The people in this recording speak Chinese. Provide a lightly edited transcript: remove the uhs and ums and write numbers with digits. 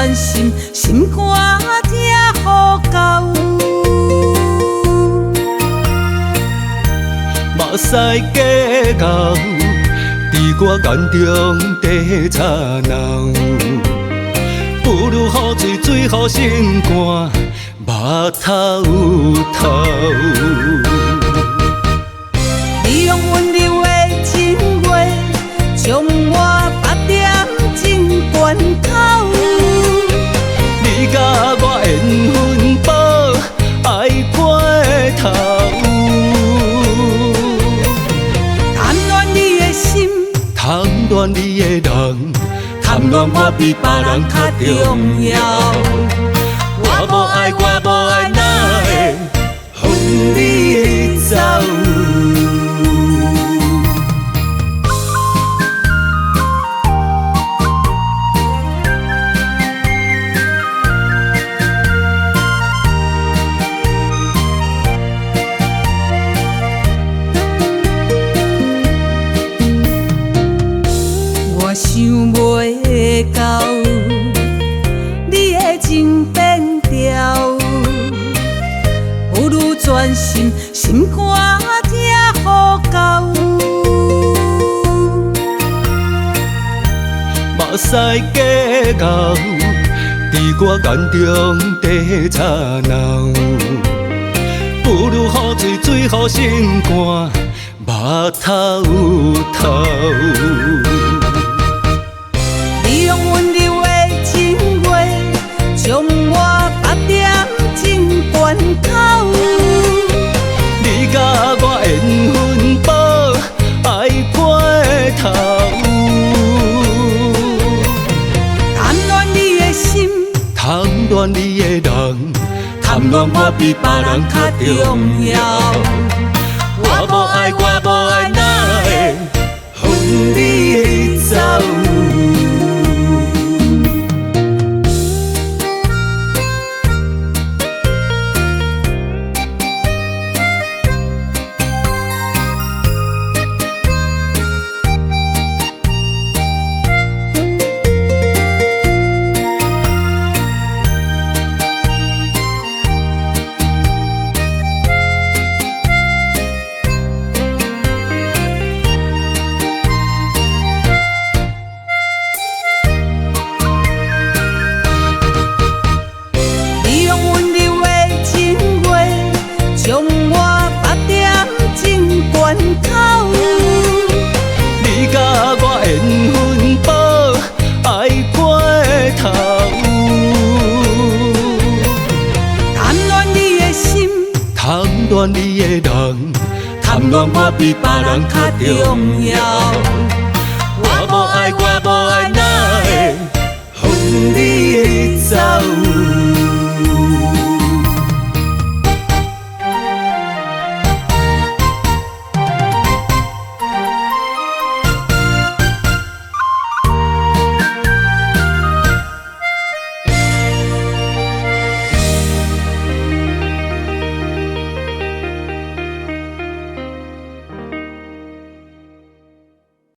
专心，心肝听好教。目屎计较，伫我眼中地擦囊。不如雨水，水予心肝，目透透。你用温柔的情话，将我打点进关口。你甲我缘分薄，爱过头。贪恋你的心，贪恋你的人，贪恋我比别人较重要。我无爱，我无爱，哪会予你走？我想袂到，你的情变调，不如专心，心肝听好教。目屎计较，伫我眼中地擦囊。不如雨水，水予心肝，目透透。你用温柔的情话，将我打点进关口。你甲我缘分薄，爱过头。贪恋你的心，贪恋你的人，贪恋我比别人较重要。我无爱，我无爱，哪会予你走？你用温柔的情话，将我打点进关口。你甲我缘分薄，爱过头。贪恋你的心，贪恋你的人，贪恋我比别人较重要。